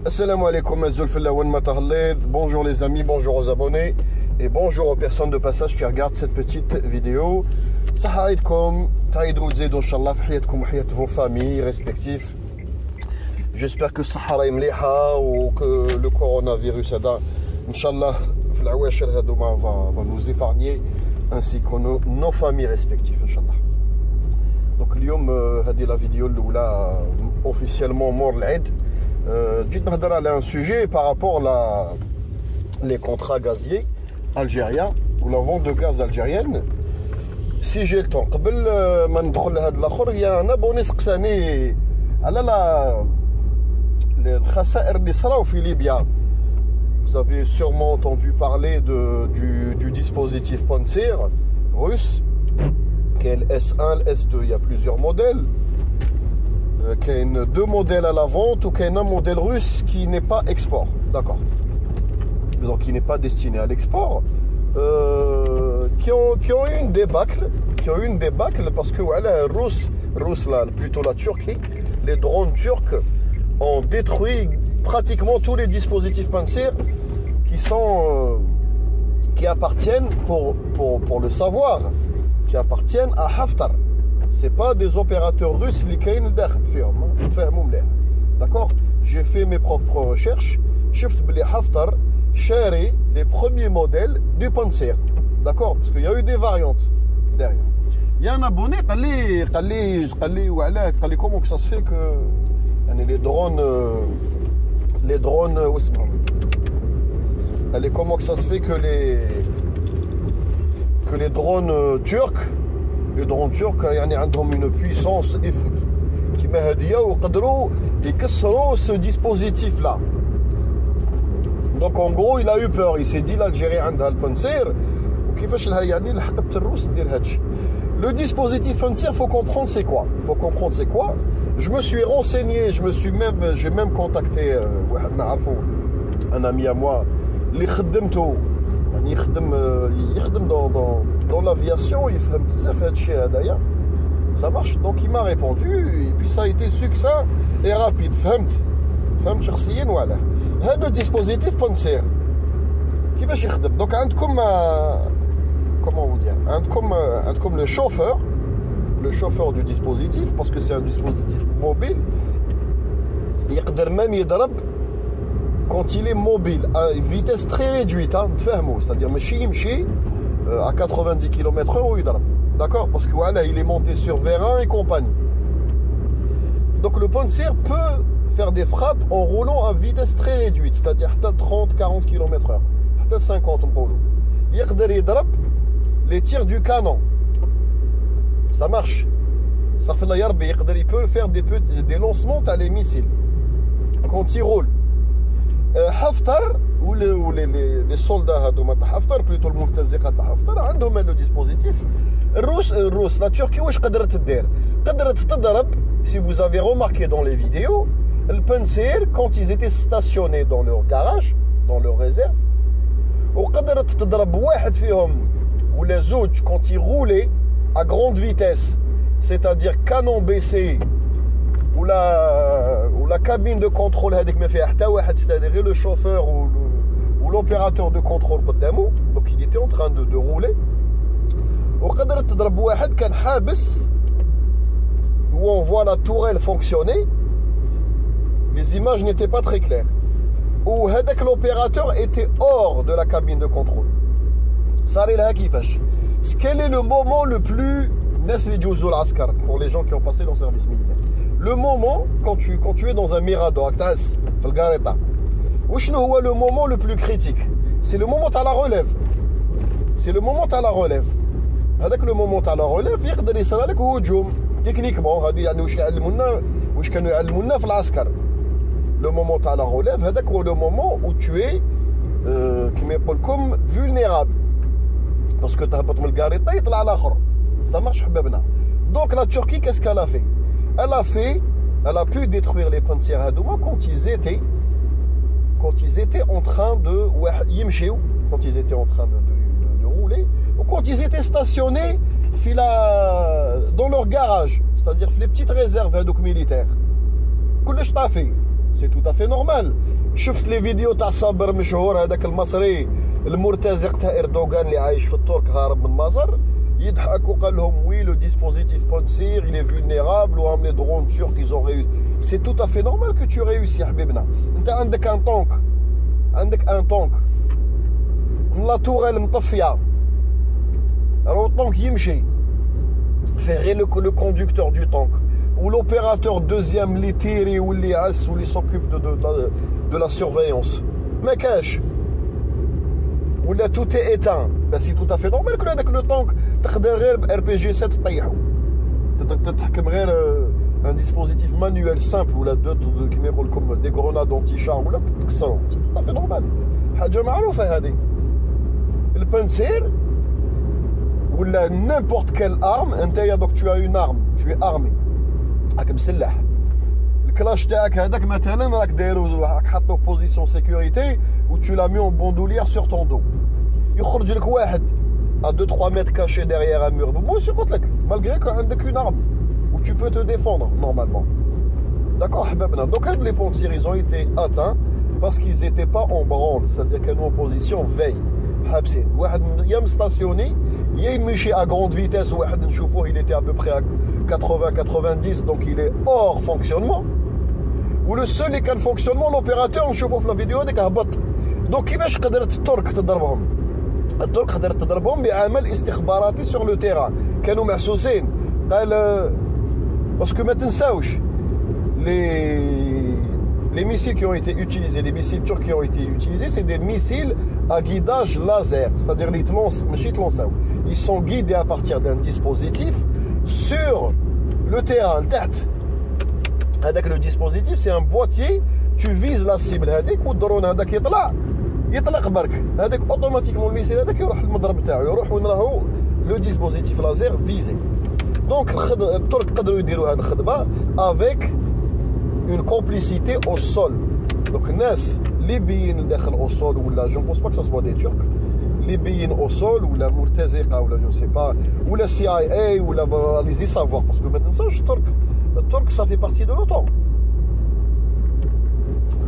Assalamu alaikum, bonjour les amis, bonjour aux abonnés et bonjour aux personnes de passage qui regardent cette petite vidéo. Sahaïdkom, taïdou zedou inshallah, fahiyatkoum, fahiyat vos familles respectives. J'espère que Sahara mliha ou que le coronavirus inshallah va nous épargner ainsi que nos familles respectives inshallah. Donc اليوم هذه la vidéo الاولى officiellement mort l'Aïd. جيت نهضر على un sujet par rapport à les contrats gaziers algériens ou la vente de gaz algérienne. Si j'ai le temps قبل ما ندخل لهذا الاخر يا انا بوني سقساني على الخسائر اللي صراو في ليبيا. Vous avez sûrement entendu parler du dispositif Pantsir russe, qui est le S1, le S2. Il y a plusieurs modèles. Qui a deux modèles à la vente ou qui a un modèle russe qui n'est pas export. D'accord. Donc qui n'est pas destiné à l'export. Qui ont eu une débâcle. Parce que voilà, Russe là, plutôt la Turquie, les drones turcs ont détruit pratiquement tous les dispositifs Pantsir qui appartiennent, pour le savoir, qui appartiennent à Haftar. C'est pas des opérateurs russes qui sont d'accord. J'ai fait mes propres recherches. Shift Bli Haftar chéri les premiers modèles du Pantsir. D'accord, parce qu'il y a eu des variantes derrière. Il y a un abonné qui dit comment que ça se fait que les drones comment que ça se fait que les drones turcs ont une puissance qui m'a dit et ce dispositif là. Donc en gros il a eu peur, il s'est dit l'Algérie a le Pantsir le dispositif Pantsir, il faut comprendre c'est quoi. Je me suis renseigné, j'ai même contacté un ami à moi اللي خدمته يعني يخدم dans l'aviation, il fait بزاف هذا الشيء هذايا. Ça marche, donc il m'a répondu et puis ça a été succinct et rapide. فهمت شخصيا ولا هذا الديسبوزيتيف بانسير كيفاش يخدم. donc عندكم comment vous dire, عندكم le chauffeur du dispositif, parce que c'est un dispositif mobile. يقدر même يضرب quand il est mobile à une vitesse très réduite, c'est-à-dire ماشي à 90 km/h, d'accord, parce que voilà, il est monté sur vérin et compagnie. Donc le Pantsir peut faire des frappes en roulant à vitesse très réduite, c'est-à-dire 30-40 km/h, 50 il يضرب les tirs du canon. Ça marche. Ça fait il peut faire des lancements à les missiles quand il roule. Haftar ou les soldats de Haftar, plutôt le Murtaziqa de Haftar, عندهم le dispositif. Russe, la Turquie, واش قدرت تدير؟ قدرت تضرب, si vous avez remarqué dans les vidéos, le Pantsir, quand ils étaient stationnés dans leur garage, dans leur réserve, وقدرت تضرب واحد فيهم ولا زوج quand ils roulaient à grande vitesse, c'est-à-dire canon baissé ou la cabine de contrôle هذيك ما فيها حتى واحد, c'est-à-dire le chauffeur ou l'opérateur de contrôle قدامه, donc il était en train de rouler, وقدرت تضرب واحد كان حابس où on voit la tourelle fonctionner. Les images n'étaient pas très claires, où l'opérateur était hors de la cabine de contrôle. Quel est le moment le plus pour les gens qui ont passé dans le service militaire? Le moment quand tu es dans un mirador, le moment le plus critique, c'est le moment à la relève. Avec le moment à la relève, techniquement, le moment à la relève, c'est le moment où tu es vulnérable. Parce que ça marche. Donc la Turquie, qu'est-ce qu'elle a fait? Elle a pu détruire les Pantsir Hadouma quand ils étaient en train de rouler, ou quand ils étaient stationnés dans leur garage, c'est-à-dire les petites réserves militaires. كلش طافي c'est tout à fait normal. شفت لي فيديو تاع صابر مشهور هذاك المصري المرتزق تاع اردوغان اللي عايش في الترك هارب من مصر يضحك وقال لهم وي لو ديسبوزيتيف بونسير il est vulnérable وهم لي درون turcs ils ont réussi. C'est tout à fait normal que tu réussis يا حبيبنا. انت عندك ان طونك، عندك ان طونك من لا توريل مطفيه، راهو الطونك يمشي fait غير le conducteur du tank ou l'opérateur deuxième اللي تيري واللي يعس واللي s'occupe de la surveillance ما كاش ولا tout est éteint. Ben c'est tout à fait normal que هذاك لو طونك تقدر غير ب RPG 7 تطيحو، تقدر تحكم غير un dispositif manuel simple ولا deux كيما يقول لكم des grenades anti-char ولا تكسرهم. C'est tout à fait normal، حاجة معروفة هذه. البنسير ولا n'importe quelle arme انت donc tu as une arme، tu es armé راك مسلح. الكلاش تاعك هذاك مثلا راك دايرو راك حاطو في بوزيسيون سيكوريتي و tu l'as mis en bandoulière sur ton dos. يخرج لك واحد à 2-3 mètres caché derrière un mur. Moi aussi قلت لك malgré que عندك une arme où tu peux te défendre normalement. D'accord حبابنا. Donc les pompiers ils ont été atteints parce qu'ils n'étaient pas en branle, c'est-à-dire qu'ils sont en position veille. حابسين واحد يم ستاسيوني يمشي à grande vitesse واحد نشوفوه il était à peu près à 80-90 donc il est hors fonctionnement. و le seul اللي كان fonctionnement l'opérateur نشوفوه في الفيديو هذيك هبط. دونك كيفاش قدرت الترك تضربهم؟ الترك قدرت تضربهم بعمل استخباراتي سور لو تيران. كانوا محسوسين قال باسكو ما تنساوش les missiles qui ont été utilisés, les missiles turcs qui ont été utilisés, c'est des missiles à guidage laser, c'est-à-dire ils sont guidés à partir d'un dispositif sur le terrain. Avec le dispositif, c'est un boîtier, tu vises la cible, ou le drone يطلق برك هذاك اوتوماتيكمون الميسيل هذاك يروح للمضرب تاعو، يروح وين راهو لو ديسبوزيتيف لازير فيزي. دونك الترك قدروا يديروا هذه الخدمه افيك اون كومبليسيتي او سول. دونك الناس ليبيين داخل او سول ولا جو بونس با كو سوا دي تورك ليبيين او سول ولا مرتزقه ولا جو سي با ولا سي اي اي ولا ليزي سافوار باسكو ما تنساوش الترك صافي بارتي دو لوطون.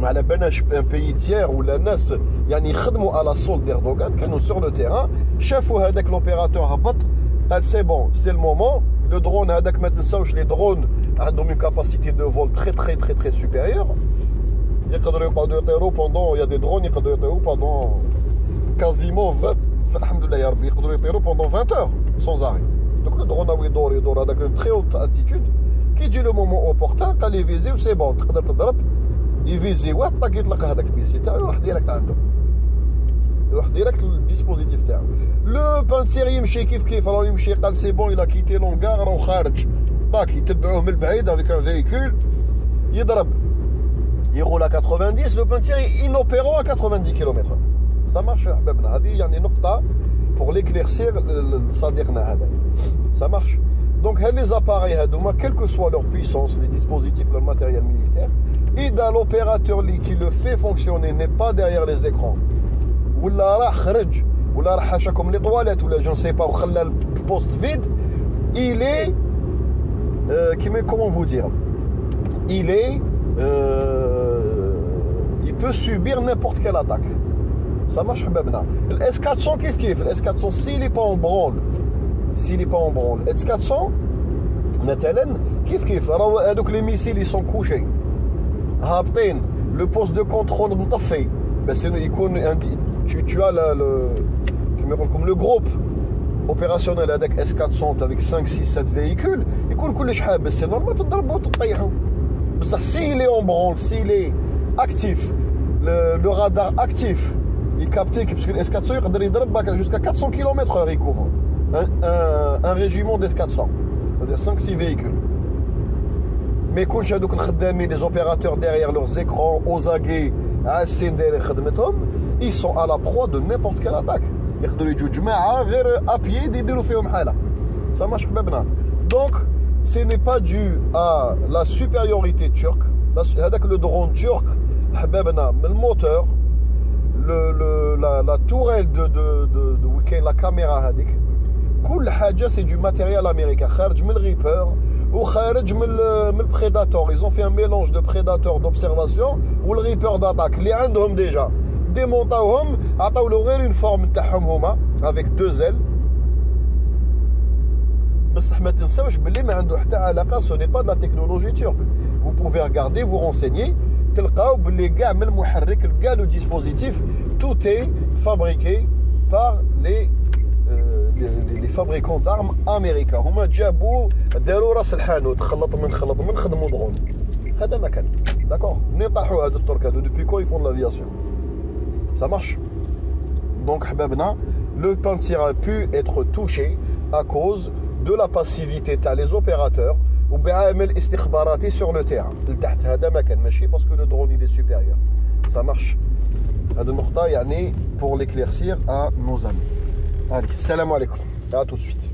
ما على بالناش ان بيي تيير ولا ناس يعني يخدموا على سول ديردوغان كانوا سور لو تيران شافوا هذاك لوبيراتور هبط قال سي بون سي المومون. لو درون هذاك ما تنساوش لي درون عندهم اون كاباسيتي دو فول تري تري تري تري سوبيريور. يقدروا يطيروا بوندون يا دي درون يقدروا يطيروا بوندون كازيمون 20 الحمد لله يا ربي يقدروا يطيروا بوندون 20 اور سون زاري. دونك لو درون هو يدور هذاك تري اوت التيتود كي يجي لو مومون اوبورتان قال لي فيزي وسي بون تقدر تضرب يفيزي واحد طاق يطلق هذاك البيسي تاعو يروح ديريكت عنده، يروح ديريكت للديسبوزيتيف تاعو. لو بانسير يمشي كيف راه يمشي قال سي بون إلا كيتي لونغار راه خارج طاك يتبعوه من البعيد افيك ان فيكول يضرب يغول à 90. لو بانسير ينوبيرو à 90 كيلومتر. سا مارش حبابنا. هذه يعني نقطة بوغ ليكليرسير صديقنا هذا سا مارش. Donc, les appareils, quelle que soit leur puissance, les dispositifs, leur matériel militaire, et dans l'opérateur qui le fait fonctionner n'est pas derrière les écrans, ou là, ou là, comme les toilettes, ou là, je ne sais pas, ou le poste vide, il est, comment vous dire, il peut subir n'importe quelle attaque. Ça marche, le S400, le S400, s'il n'est pas en branle, S400 مثلا كيف راهو هذوك لي ميسيل يسون كوشي هابطين لو بوست دو كونترول مطفي بس يكون tu as كيما يقول لكم لو جروب اوبيراسيونيل هذاك اس 400 avec 5 6 7 فييكول يكون كلش حابس سي نورمال تضربوا وتطيحوا. بصح سي لي اون برون سي لي اكتيف لو رادار اكتيف يكابتيك باسكو الاس 400 يقدر يضرب جوسكا 400 كيلومتر يكوفر un régiment des 400, c'est-à-dire 5-6 véhicules. Mais quand j'ai les opérateurs derrière leurs écrans, aux aguets, ils sont à la proie de n'importe quelle attaque. À pied, ça marche. Donc, ce n'est pas dû à la supériorité turque. Le drone turc, le moteur, la tourelle de la caméra. كل حاجة c'est du matériel américain خارج من الغيبر وخارج من البريداتور. Ils ont fait un mélange de prédateur d'observation ou le reaper d'attaque اللي عندهم déjà. démontaوهم عطاو له غير une forme تاعهم هما avec 2 ailes. بصح ما تنساوش باللي ما عنده حتى علاقه. ce n'est pas de la technologie turque. Vous pouvez regarder, vous renseigner, تلقاو باللي كاع من المحرك كاع لو dispositif tout est fabriqué par les fabricants d'armes américains. هما جابوا داروا راس الحانوت خلط من خدموا درون. هذا ما كان داكور. منين طاحوا هادو الترك هادو depuis quand ils font de l'aviation. Ça marche. Donc حبابنا le Pantsir a pu être touché à cause de la passivité تاع les opérateurs وبعامل استخباراتي sur le terrain. لتحت هذا ما كان ماشي parce que le drone il est supérieur. Ça marche. هذه النقطة يعني pour l'éclaircir à nos amis. Allez, salam alaikum. À tout de suite.